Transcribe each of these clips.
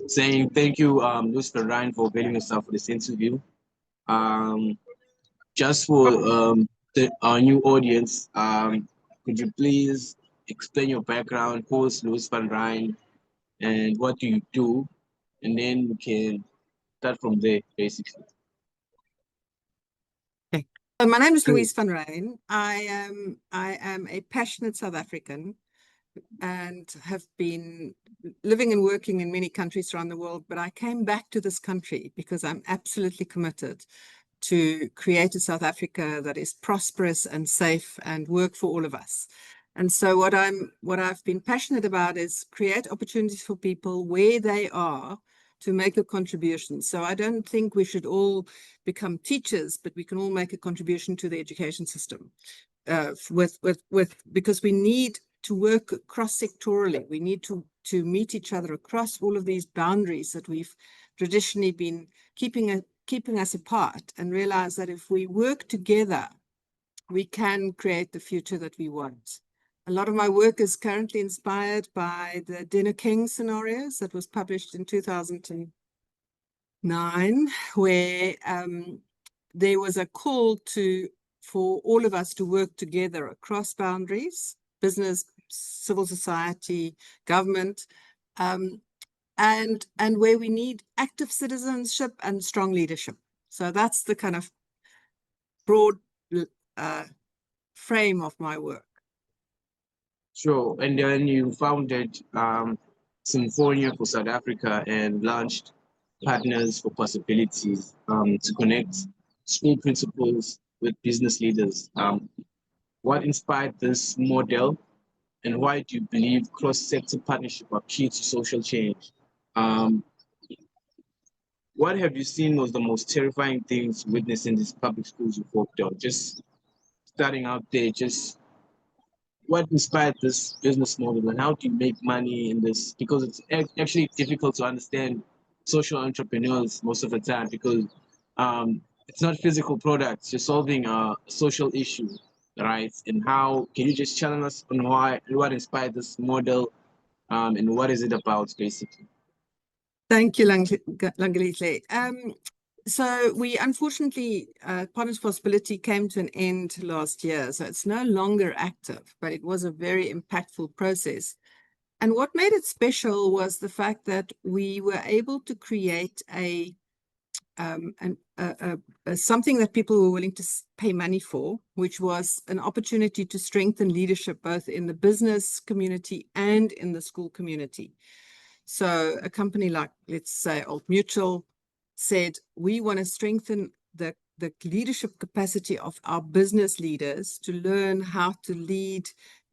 saying thank you, Louise van Rhyn, for availing yourself for this interview. Just for our new audience, could you please explain your background? Who is Louise van Rhyn, and what do you do? And then we can start from there, basically. Okay. My name is Louise van Rhyn. I am a passionate South African and have been living and working in many countries around the world, but I came back to this country because I'm absolutely committed to create a South Africa that is prosperous and safe and work for all of us. And so what I've been passionate about is create opportunities for people where they are to make a contribution. So I don't think we should all become teachers, but we can all make a contribution to the education system because we need to work cross-sectorally. We need to meet each other across all of these boundaries that we've traditionally been keeping us apart, and realize that if we work together, we can create the future that we want. A lot of my work is currently inspired by the Dinner King scenarios that was published in 2009, where there was a call for all of us to work together across boundaries, business, civil society, government, and where we need active citizenship and strong leadership. So that's the kind of broad frame of my work. Sure. And then you founded Symphonia for South Africa and launched Partners for Possibilities to connect school principals with business leaders. What inspired this model, and why do you believe cross-sector partnerships are key to social change? What have you seen was the most terrifying things witnessing these public schools you've worked on? Just starting out there, just what inspired this business model, and how do you make money in this? Because it's actually difficult to understand social entrepreneurs most of the time, because it's not physical products. You're solving a social issue, right? And how can you just challenge us on what inspired this model, and what is it about, basically? Thank you, Langalihle. So we unfortunately, Partners Possibility came to an end last year, so it's no longer active, but it was a very impactful process. And what made it special was the fact that we were able to create something that people were willing to pay money for, which was an opportunity to strengthen leadership both in the business community and in the school community. So a company like, let's say, Old Mutual said, we want to strengthen the leadership capacity of our business leaders to learn how to lead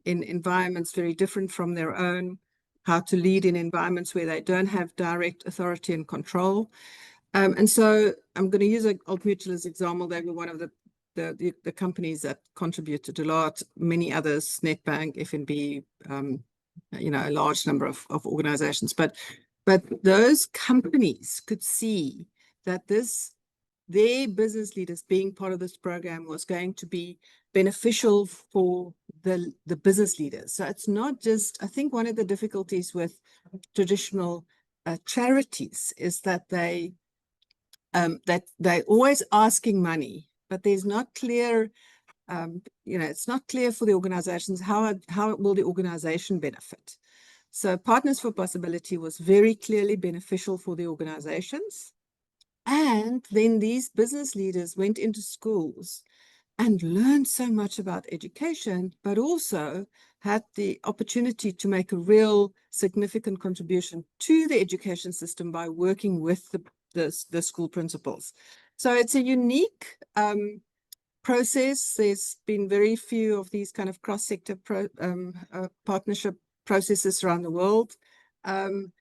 in environments very different from their own, how to lead in environments where they don't have direct authority and control. And so I'm going to use Old Mutual as an example. They were one of the companies that contributed a lot, many others, Nedbank, FNB, a large number of organizations. But those companies could see that their business leaders being part of this program was going to be beneficial for the business leaders. So it's not just, I think one of the difficulties with traditional charities is that they're always asking money, but there's not clear, it's not clear for the organizations how will the organization benefit. So Partners for Possibility was very clearly beneficial for the organizations. And then these business leaders went into schools and learned so much about education, but also had the opportunity to make a real significant contribution to the education system by working with the school principals. So it's a unique process. There's been very few of these kind of cross-sector partnership processes around the world. And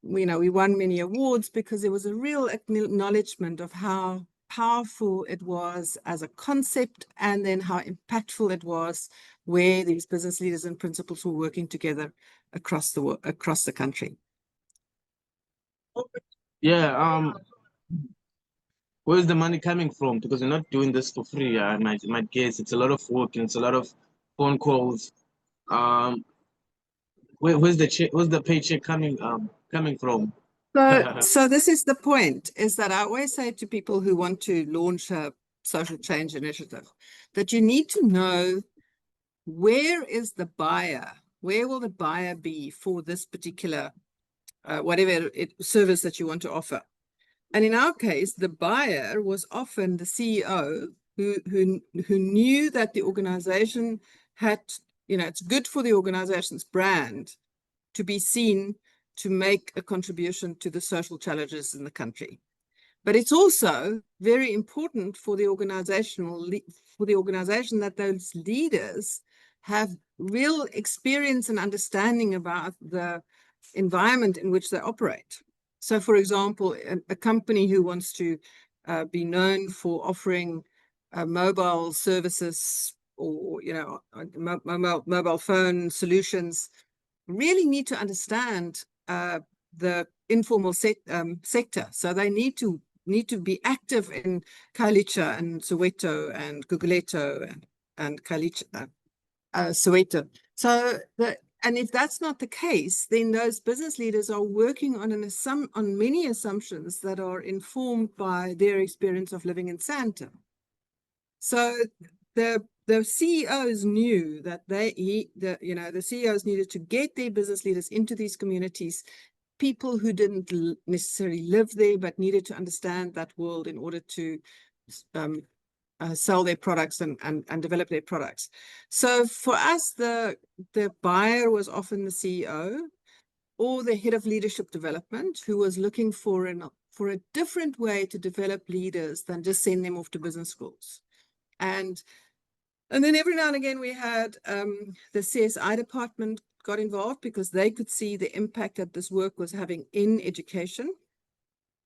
we won many awards because there was a real acknowledgement of how powerful it was as a concept, and then how impactful it was where these business leaders and principals were working together across the country. Yeah. Where's the money coming from? Because you're not doing this for free. I might guess it's a lot of work and it's a lot of phone calls. Where's the paycheck coming from? So this is the point, is that I always say to people who want to launch a social change initiative, that you need to know, where is the buyer? Where will the buyer be for this particular whatever service that you want to offer? And in our case, the buyer was often the CEO who knew that the organization had, it's good for the organization's brand to be seen to make a contribution to the social challenges in the country. But it's also very important for the organization that those leaders have real experience and understanding about the environment in which they operate. So, for example, a company who wants to be known for offering mobile services or, mobile phone solutions really need to understand the informal sector. So they need to be active in Khayelitsha and Soweto and Guguleto and Khayelitsha, Soweto. So and if that's not the case, then those business leaders are working on many assumptions that are informed by their experience of living in Sandton. So the CEOs knew that the CEOs needed to get their business leaders into these communities, people who didn't necessarily live there, but needed to understand that world in order to sell their products and develop their products. So for us, the buyer was often the CEO or the head of leadership development, who was looking for a different way to develop leaders than just send them off to business schools. And then every now and again, we had the CSI department got involved, because they could see the impact that this work was having in education.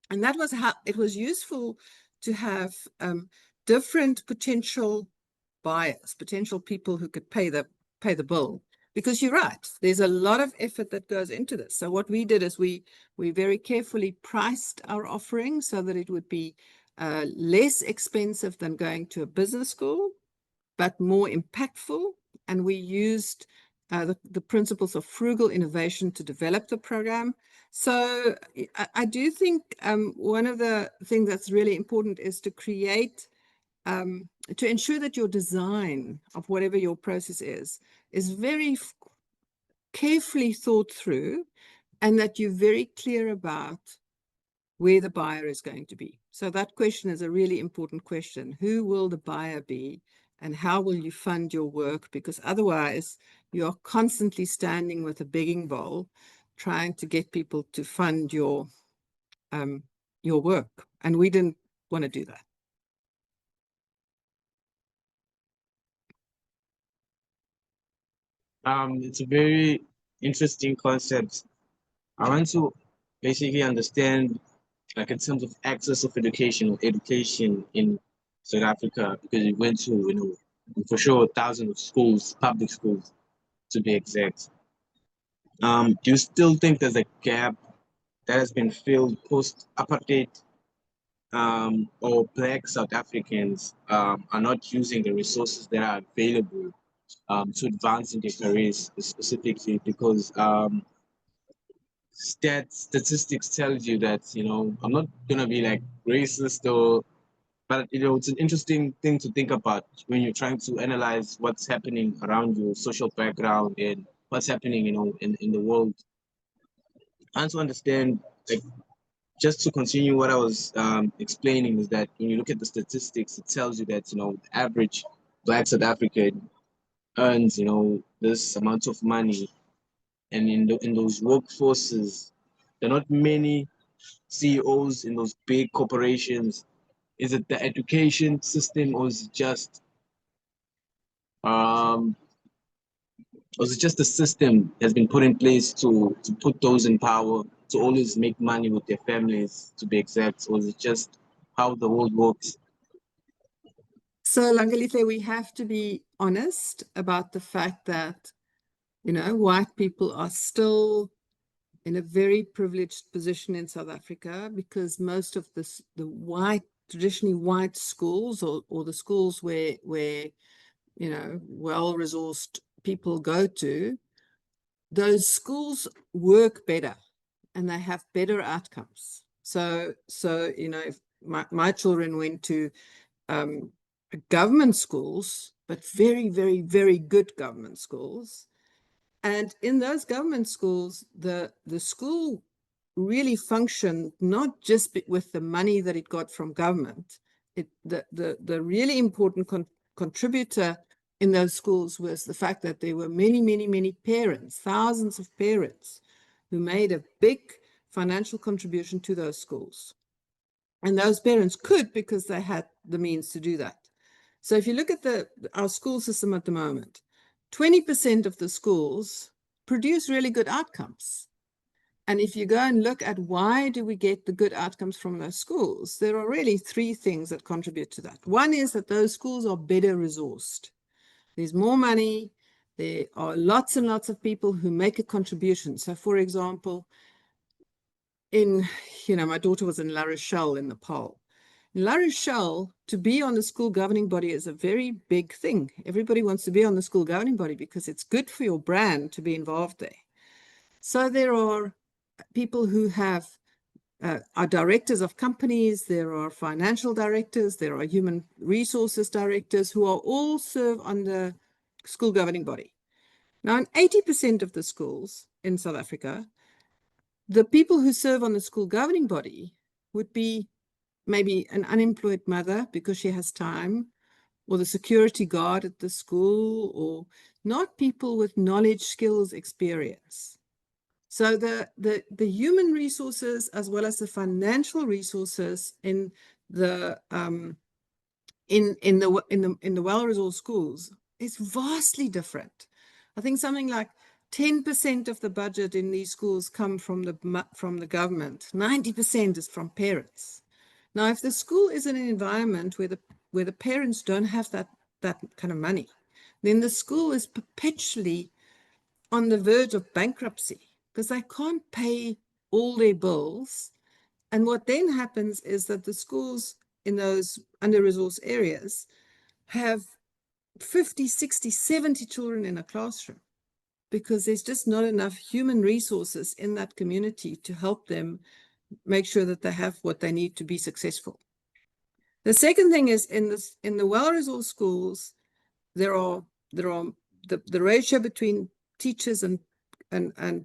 And that was how it was useful to have different potential buyers, potential people who could pay the bill. Because you're right, there's a lot of effort that goes into this. So what we did is we very carefully priced our offering so that it would be less expensive than going to a business school, but more impactful. And we used the principles of frugal innovation to develop the program. So I do think one of the things that's really important is to create, to ensure that your design of whatever your process is very carefully thought through, and that you're very clear about where the buyer is going to be. So that question is a really important question. Who will the buyer be? And how will you fund your work? Because otherwise, you're constantly standing with a begging bowl, trying to get people to fund your work. And we didn't want to do that. It's a very interesting concept. I want to basically understand, like, in terms of access of education or education in South Africa, because we went to, for sure, thousands of schools, public schools, to be exact. Do you still think there's a gap that has been filled post-apartheid, or Black South Africans are not using the resources that are available to advance in their careers, specifically because statistics tells you that, I'm not gonna be like racist, or but it's an interesting thing to think about when you're trying to analyze what's happening around your social background and what's happening, in the world. And to understand, like, just to continue what I was explaining, is that when you look at the statistics, it tells you that, the average Black South African earns, this amount of money, and in those workforces, there are not many CEOs in those big corporations. Is it the education system, or is it just the system has been put in place to put those in power to always make money with their families, to be exact, or is it just how the world works? So, Langalihle, we have to be honest about the fact that, white people are still in a very privileged position in South Africa, because most of the traditionally white schools, or the schools where well-resourced people go to, those schools work better. and they have better outcomes. So you know, if my children went to government schools, but very, very, very good government schools. And in those government schools, the school really functioned not just with the money that it got from government. The really important contributor in those schools was the fact that there were many, many, many parents, thousands of parents, who made a big financial contribution to those schools. And those parents could because they had the means to do that. So if you look at our school system at the moment, 20% of the schools produce really good outcomes. And if you go and look at why do we get the good outcomes from those schools, there are really three things that contribute to that. One is that those schools are better resourced. There's more money. There are lots and lots of people who make a contribution. So for example, my daughter was in La Rochelle in Nepal. In La Rochelle, to be on the school governing body is a very big thing. Everybody wants to be on the school governing body because it's good for your brand to be involved there. So there are people who are directors of companies, there are financial directors, there are human resources directors who are all serve on the school governing body. Now, in 80% of the schools in South Africa, the people who serve on the school governing body would be maybe an unemployed mother because she has time, or the security guard at the school, or not people with knowledge, skills, experience. So the human resources as well as the financial resources in the well-resourced schools is vastly different. I think something like 10% of the budget in these schools come from the government. 90% is from parents. Now, if the school is in an environment where the parents don't have that kind of money, then the school is perpetually on the verge of bankruptcy because they can't pay all their bills. And what then happens is that the schools in those under-resourced areas have 50, 60, 70 children in a classroom because there's just not enough human resources in that community to help them make sure that they have what they need to be successful. The second thing is in the well-resourced schools, the ratio between teachers and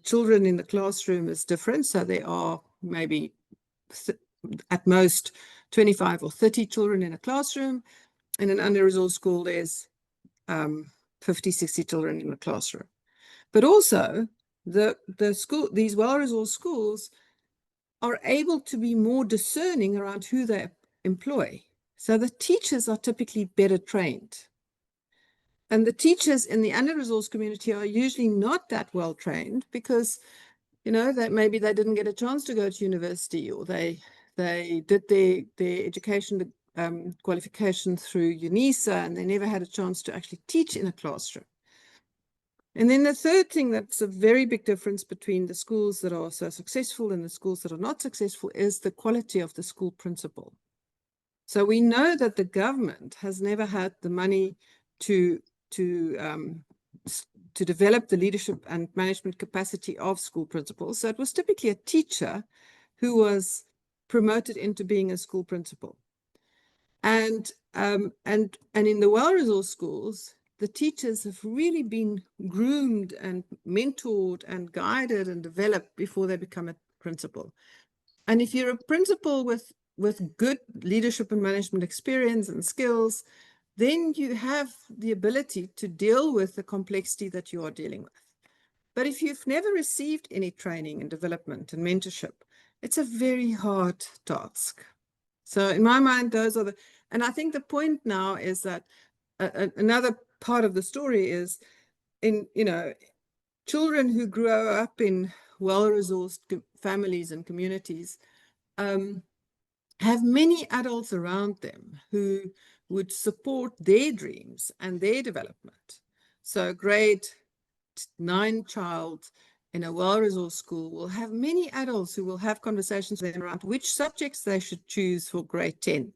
children in the classroom is different. So there are maybe at most 25 or 30 children in a classroom. In an under-resourced school, there's 50, 60 children in a classroom. But also these well-resourced schools are able to be more discerning around who they employ. So the teachers are typically better trained. And the teachers in the under-resourced community are usually not that well trained because, that maybe they didn't get a chance to go to university, or they did their education qualification through UNISA and they never had a chance to actually teach in a classroom. And then the third thing that's a very big difference between the schools that are so successful and the schools that are not successful is the quality of the school principal. So we know that the government has never had the money to develop the leadership and management capacity of school principals. So it was typically a teacher who was promoted into being a school principal. And in the well-resourced schools, the teachers have really been groomed and mentored and guided and developed before they become a principal. And if you're a principal with good leadership and management experience and skills, then you have the ability to deal with the complexity that you are dealing with. But if you've never received any training and development and mentorship, it's a very hard task. So in my mind, and I think the point now is that another part of the story is children who grow up in well-resourced families and communities have many adults around them who would support their dreams and their development. So a grade 9 child in a well-resourced school will have many adults who will have conversations with them around which subjects they should choose for grade 10.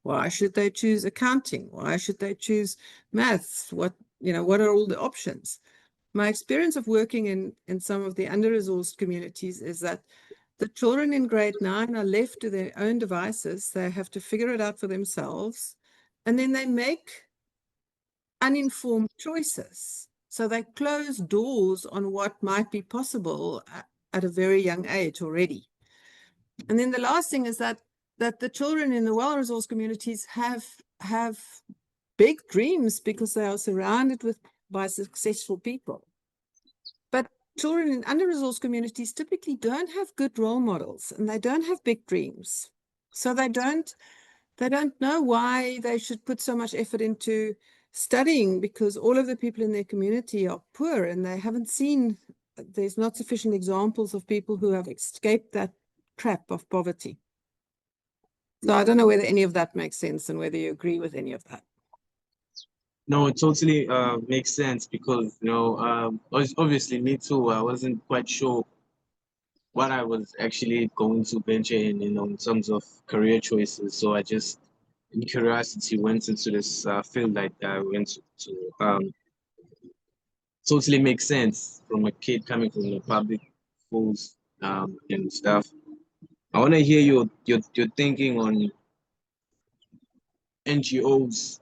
Why should they choose accounting? Why should they choose maths? What are all the options? my experience of working in some of the under-resourced communities is that the children in grade 9 are left to their own devices. They have to figure it out for themselves. And then they make uninformed choices. So they close doors on what might be possible at a very young age already. And then the last thing is that the children in the well-resourced communities have big dreams because they are surrounded by successful people. But children in under-resourced communities typically don't have good role models, and they don't have big dreams. So they don't know why they should put so much effort into studying, because all of the people in their community are poor, and they haven't seen, there's not sufficient examples of people who have escaped that trap of poverty. So I don't know whether any of that makes sense and whether you agree with any of that. No, it totally makes sense because, obviously me too, I wasn't quite sure what I was actually going to venture in terms of career choices. So I just, in curiosity, went into this field that I went to. Totally makes sense from a kid coming from the public schools and stuff. I want to hear your thinking on NGOs.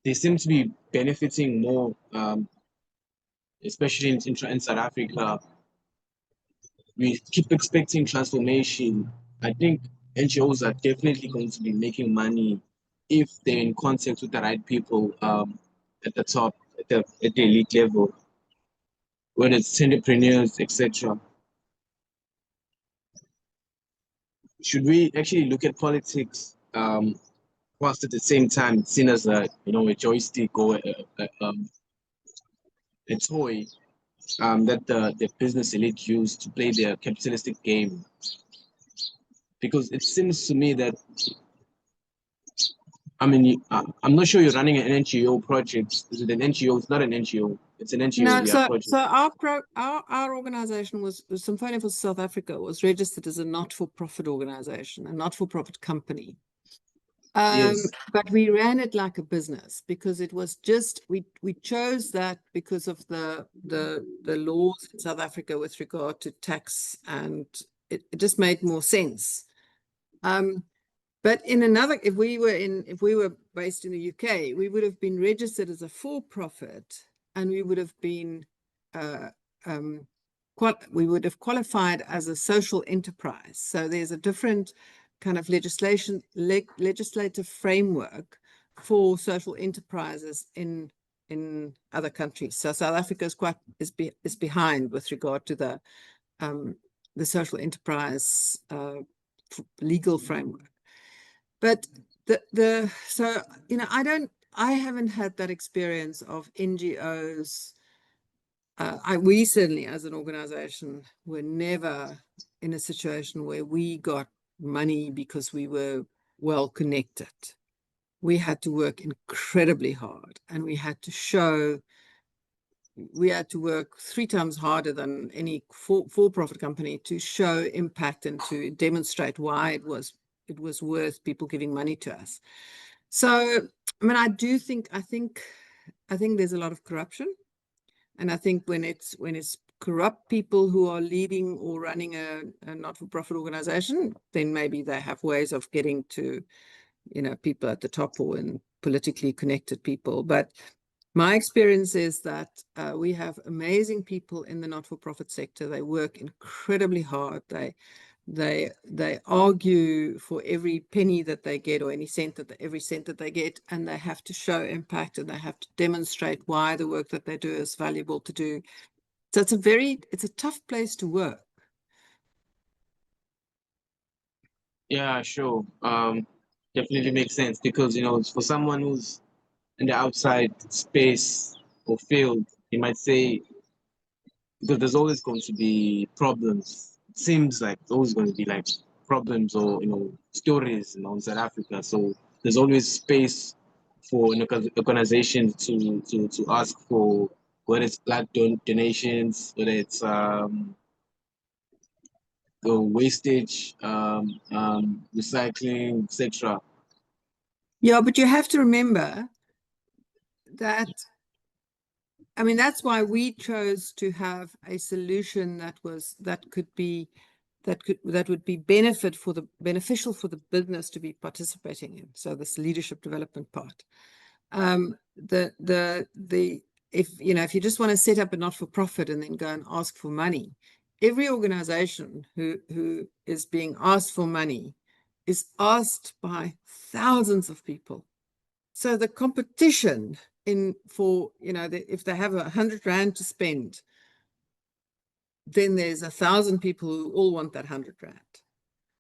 They seem to be benefiting more, especially in South Africa. We keep expecting transformation. I think NGOs are definitely going to be making money if they're in contact with the right people at the top, at the elite level, whether it's entrepreneurs, etc. Should we actually look at politics whilst at the same time it's seen as a joystick or a toy that the business elite use to play their capitalistic game? Because it seems to me that, I mean, I'm not sure you're running an NGO project. Is it an NGO? It's not an NGO. It's an NGO, No, yeah, so project. our organization was Symphonia for South Africa was registered as a not-for-profit organization, a not-for-profit company. Yes. But we ran it like a business because it was just we chose that because of the laws in South Africa with regard to tax, and it just made more sense. But if we were based in the UK, we would have been registered as a for-profit, and we would have been we would have qualified as a social enterprise. So there's a different kind of legislative framework for social enterprises in other countries. So South Africa is behind with regard to the social enterprise legal framework. But so I haven't had that experience of NGOs. We certainly, as an organization, were never in a situation where we got money because we were well connected. We had to work incredibly hard, and we had to work 3 times harder than any for-profit company to show impact and to demonstrate why it was worth people giving money to us. So, I mean, I think there's a lot of corruption. And I think when it's corrupt people who are leading or running a not-for-profit organization, then maybe they have ways of getting to, people at the top or in politically connected people. But my experience is that we have amazing people in the not-for-profit sector. They work incredibly hard. They argue for every penny that they get or every cent that they get, and they have to show impact, and they have to demonstrate why the work that they do is valuable to do. So it's a tough place to work. Yeah, sure. Definitely makes sense because, for someone who's in the outside space or field, you might say, because there's always going to be problems. It seems like there's always going to be like problems or stories in South Africa. So there's always space for an organization to ask for, whether it's blood donations, whether it's the wastage, recycling, etc. Yeah, but you have to remember that I mean, that's why we chose to have a solution that would be beneficial for the business to be participating in. So this leadership development part. If you just want to set up a not-for-profit and then go and ask for money, every organization who is being asked for money is asked by thousands of people. So the competition if they have 100 Rand to spend, then there's 1,000 people who all want that 100 Rand.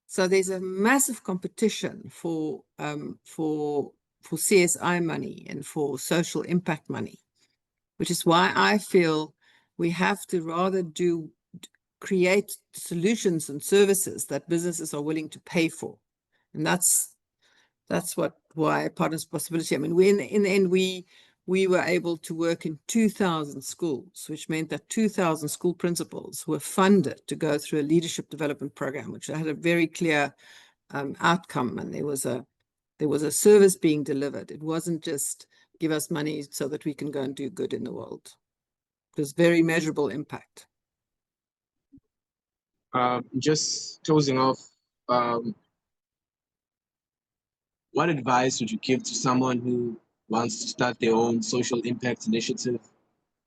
So there's a massive competition for CSI money and for social impact money, which is why I feel we have to rather create solutions and services that businesses are willing to pay for. And that's why Partners Possibility. I mean, in the end, we were able to work in 2,000 schools, which meant that 2,000 school principals were funded to go through a leadership development program, which had a very clear outcome, and there was a service being delivered. It wasn't just give us money so that we can go and do good in the world. It was very measurable impact. Just closing off, what advice would you give to someone who wants to start their own social impact initiative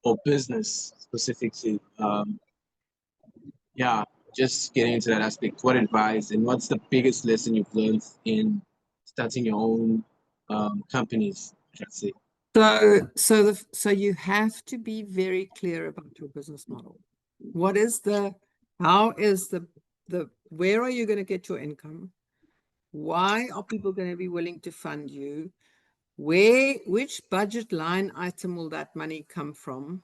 or business specifically? Yeah, just getting into that aspect. What advice and what's the biggest lesson you've learned in starting your own companies, let's say? So you have to be very clear about your business model. Where are you going to get your income? Why are people going to be willing to fund you? Which budget line item will that money come from?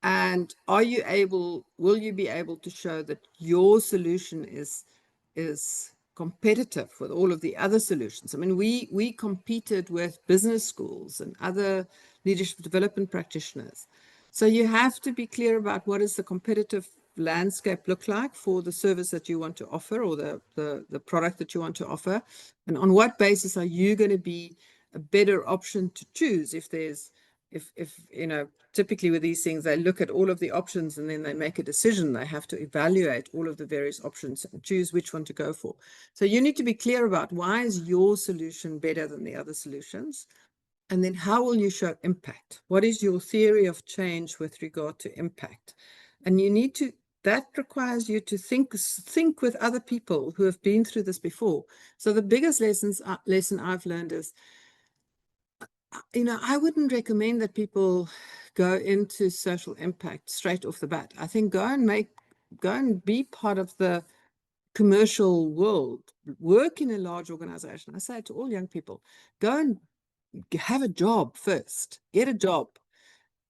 And will you be able to show that your solution is competitive with all of the other solutions? I mean, we competed with business schools and other leadership development practitioners. So you have to be clear about what does the competitive landscape look like for the service that you want to offer or the product that you want to offer, and on what basis are you going to be a better option to choose if typically with these things, they look at all of the options and then they make a decision. They have to evaluate all of the various options and choose which one to go for. So you need to be clear about why is your solution better than the other solutions? And then how will you show impact? What is your theory of change with regard to impact? And that requires you to think with other people who have been through this before. So the biggest lesson I've learned is, I wouldn't recommend that people go into social impact straight off the bat. I think go and be part of the commercial world, work in a large organization. I say to all young people, go and have a job first, get a job,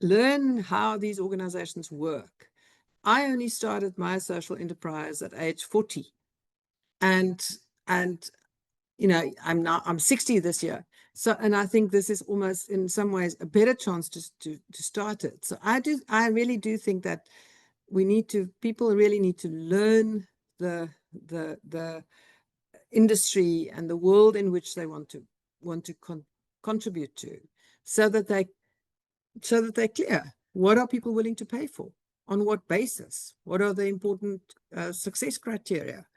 learn how these organizations work. I only started my social enterprise at age 40, and I'm 60 this year. So, and I think this is almost in some ways a better chance to start it. So I really do think that people really need to learn the industry and the world in which they want to contribute to, so that they're clear. What are people willing to pay for? On what basis? What are the important success criteria?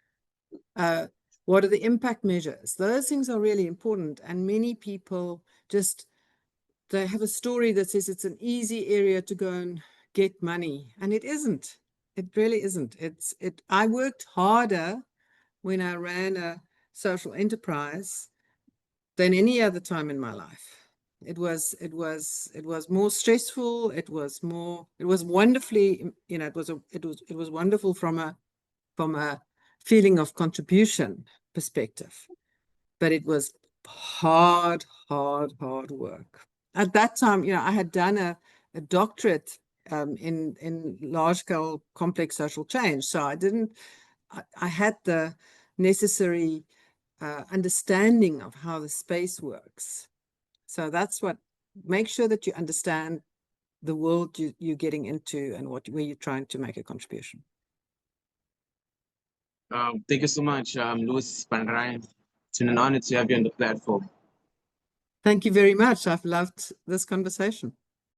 What are the impact measures? Those things are really important. And many people they have a story that says it's an easy area to go and get money. And it isn't. It really isn't. I worked harder when I ran a social enterprise than any other time in my life. It was more stressful. It was wonderfully, it was wonderful from a feeling of contribution perspective, but it was hard work. At that time, I had done a doctorate in large scale complex social change, so I had the necessary understanding of how the space works. So make sure that you understand the world you're getting into and where you're trying to make a contribution. Thank you so much, Louise van Rhyn. It's been an honor to have you on the platform. Thank you very much. I've loved this conversation.